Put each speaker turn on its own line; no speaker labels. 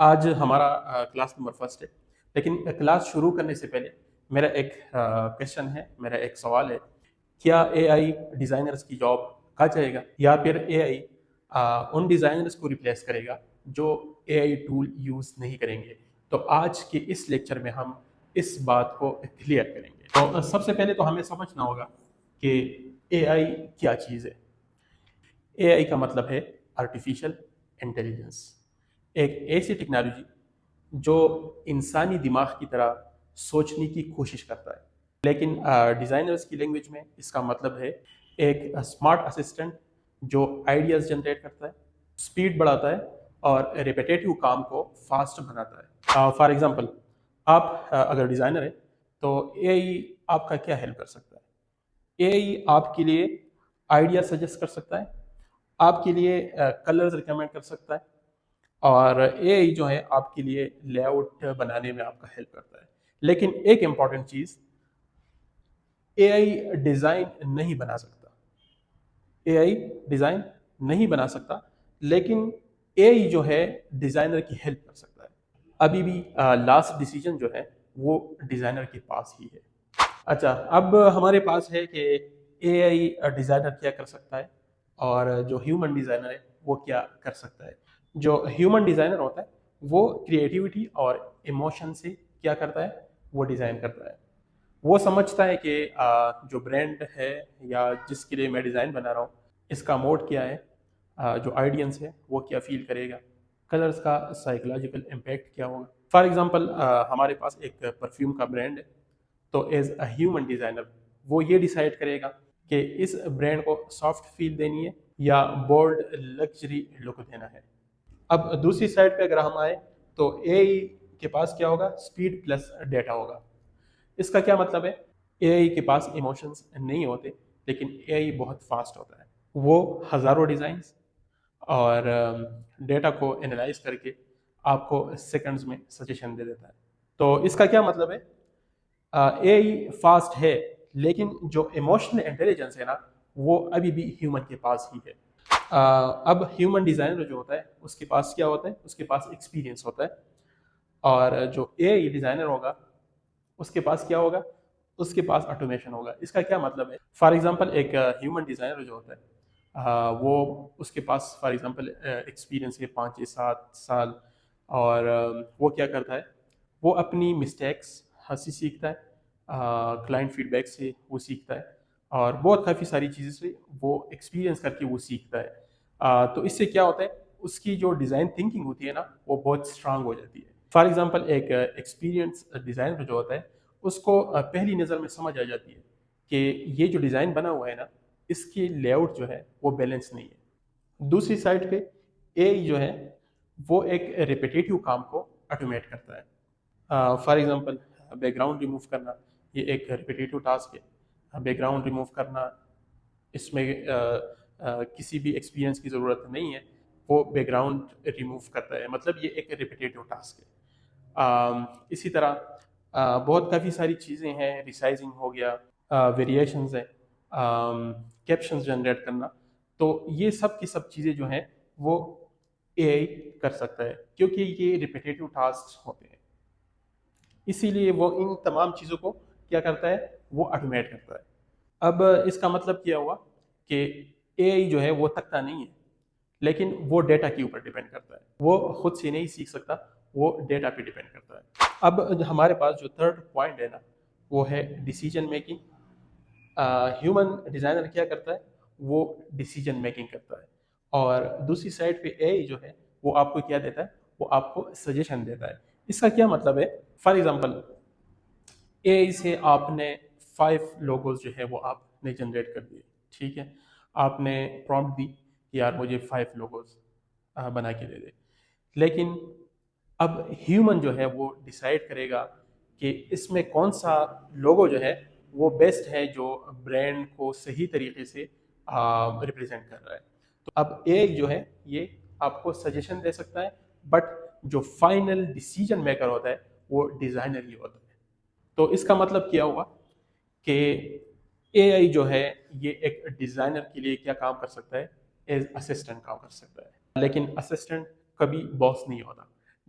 آج ہمارا class number first ہے، لیکن کلاس شروع کرنے سے پہلے میرا ایک کویشچن ہے، میرا ایک سوال ہے، کیا اے آئی ڈیزائنرز کی جاب کھا جائے گا یا پھر اے آئی ان ڈیزائنرز کو ریپلیس کرے گا جو اے آئی ٹول یوز نہیں کریں گے؟ تو آج کے اس لیکچر میں ہم اس بات کو کلیئر کریں گے۔ تو سب سے پہلے تو ہمیں سمجھنا ہوگا کہ اے آئی کیا چیز ہے۔ اے آئی کا مطلب ہے آرٹیفیشل انٹیلیجنس، ایک ایسی ٹیکنالوجی جو انسانی دماغ کی طرح سوچنے کی کوشش کرتا ہے، لیکن ڈیزائنرز کی لینگویج میں اس کا مطلب ہے ایک اسمارٹ اسسٹنٹ جو آئیڈیاز جنریٹ کرتا ہے، سپیڈ بڑھاتا ہے اور ریپیٹیٹیو کام کو فاسٹ بناتا ہے۔ فار ایگزامپل، آپ اگر ڈیزائنر ہیں تو اے آئی آپ کا کیا ہیلپ کر سکتا ہے؟ اے آئی آپ کے لیے آئیڈیا سجیسٹ کر سکتا ہے، آپ کے لیے کلرز ریکمینڈ کر سکتا ہے، اور اے آئی جو ہے آپ کے لیے لے آؤٹ بنانے میں آپ کا ہیلپ کرتا ہے۔ لیکن ایک امپورٹنٹ چیز، اے آئی ڈیزائن نہیں بنا سکتا، اے آئی ڈیزائن نہیں بنا سکتا، لیکن اے آئی جو ہے ڈیزائنر کی ہیلپ کر سکتا ہے۔ ابھی بھی لاسٹ ڈیسیجن جو ہے وہ ڈیزائنر کے پاس ہی ہے۔ اچھا، اب ہمارے پاس ہے کہ اے آئی ڈیزائنر کیا کر سکتا ہے اور جو ہیومن ڈیزائنر ہے وہ کیا کر سکتا ہے۔ جو ہیومن ڈیزائنر ہوتا ہے وہ کریٹیوٹی اور ایموشن سے کیا کرتا ہے، وہ ڈیزائن کرتا ہے۔ وہ سمجھتا ہے کہ جو برانڈ ہے یا جس کے لیے میں ڈیزائن بنا رہا ہوں اس کا موڈ کیا ہے، جو آئیڈینس ہے وہ کیا فیل کرے گا، کلرز کا سائیکولوجیکل امپیکٹ کیا ہوگا۔ فار ایگزامپل، ہمارے پاس ایک پرفیوم کا برانڈ ہے، تو ایز اے ہیومن ڈیزائنر وہ یہ ڈیسائیڈ کرے گا کہ اس برانڈ کو سافٹ فیل دینی ہے یا بولڈ لگژری لک دینا ہے۔ اب دوسری سائڈ پہ اگر ہم آئے تو اے آئی کے پاس کیا ہوگا، سپیڈ پلس ڈیٹا ہوگا۔ اس کا کیا مطلب ہے؟ اے آئی کے پاس ایموشنز نہیں ہوتے، لیکن اے آئی بہت فاسٹ ہوتا ہے، وہ ہزاروں ڈیزائنز اور ڈیٹا کو انالائز کر کے آپ کو سیکنڈز میں سجیشن دے دیتا ہے۔ تو اس کا کیا مطلب ہے؟ اے آئی فاسٹ ہے، لیکن جو ایموشنل انٹیلیجنس ہے نا وہ ابھی بھی ہیومن کے پاس ہی ہے۔ اب ہیومن ڈیزائنر جو ہوتا ہے اس کے پاس کیا ہوتا ہے؟ اس کے پاس ایکسپیرینس ہوتا ہے، اور جو اے آئی ڈیزائنر ہوگا اس کے پاس کیا ہوگا؟ اس کے پاس آٹومیشن ہوگا۔ اس کا کیا مطلب ہے؟ فار ایگزامپل، ایک ہیومن ڈیزائنر جو ہوتا ہے وہ اس کے پاس فار ایگزامپل ایکسپیرینس ہے 5 سے 7 سال، اور وہ کیا کرتا ہے، وہ اپنی مسٹیکس سے سیکھتا ہے، کلائنٹ فیڈ بیک سے وہ سیکھتا ہے، اور بہت کافی ساری چیزیں سے وہ ایکسپیرینس کر کے وہ سیکھتا ہے۔ تو اس سے کیا ہوتا ہے، اس کی جو ڈیزائن تھنکنگ ہوتی ہے نا وہ بہت اسٹرانگ ہو جاتی ہے۔ فار ایگزامپل، ایک ایکسپیرینس ڈیزائنر جو ہوتا ہے اس کو پہلی نظر میں سمجھ آ جاتی ہے کہ یہ جو ڈیزائن بنا ہوا ہے نا اس کی لے آؤٹ جو ہے وہ بیلنس نہیں ہے۔ دوسری سائڈ پہ اے آئی جو ہے وہ ایک ریپیٹیٹیو کام کو آٹومیٹ کرتا ہے۔ For example, back ground remove کرنا، یہ ایک ریپیٹیٹیو ٹاسک ہے۔ بیک گراؤنڈ ریموو کرنا، اس میں کسی بھی ایکسپیرینس کی ضرورت نہیں ہے، وہ بیک گراؤنڈ ریموو کرتا ہے، مطلب یہ ایک ریپیٹیٹیو ٹاسک ہے۔ اسی طرح بہت کافی ساری چیزیں ہیں، ریسائزنگ ہو گیا، ویریشنز ہیں، کیپشنز جنریٹ کرنا، تو یہ سب کی سب چیزیں جو ہیں وہ اے آئی کر سکتا ہے، کیونکہ یہ ریپیٹیٹیو ٹاسک ہوتے ہیں، اسی لیے وہ ان تمام چیزوں کو کیا کرتا ہے، وہ آٹومیٹ کرتا ہے۔ اب اس کا مطلب کیا ہوا کہ اے آئی جو ہے وہ تکتا نہیں ہے، لیکن وہ ڈیٹا کے اوپر ڈیپینڈ کرتا ہے، وہ خود سے نہیں سیکھ سکتا، وہ ڈیٹا پہ ڈیپینڈ کرتا ہے۔ اب ہمارے پاس جو تھرڈ پوائنٹ ہے نا وہ ہے ڈیسیجن میکنگ۔ ہیومن ڈیزائنر کیا کرتا ہے، وہ ڈیسیجن میکنگ کرتا ہے، اور دوسری سائڈ پہ اے آئی جو ہے وہ آپ کو کیا دیتا ہے، وہ آپ کو سجیشن دیتا ہے۔ اس کا کیا مطلب ہے؟ فار ایگزامپل، اے آئی سے آپ نے 5 لوگوز جو ہے وہ آپ نے جنریٹ کر دیے، ٹھیک ہے، آپ نے پرومپٹ دی کہ یار مجھے 5 لوگوز بنا کے دے دے، لیکن اب ہیومن جو ہے وہ ڈیسائیڈ کرے گا کہ اس میں کون سا لوگو جو ہے وہ بیسٹ ہے، جو برانڈ کو صحیح طریقے سے ریپرزینٹ کر رہا ہے۔ تو اب اے آئی جو ہے یہ آپ کو سجیشن دے سکتا ہے، بٹ جو فائنل ڈیسیجن میکر ہوتا ہے وہ ڈیزائنر ہی ہوتا ہے۔ تو اس کا مطلب کیا ہوا کہ اے آئی جو ہے یہ ایک ڈیزائنر کے لیے کیا کام کر سکتا ہے، ایز اسسٹنٹ کام کر سکتا ہے، لیکن اسسٹنٹ کبھی باس نہیں ہوتا۔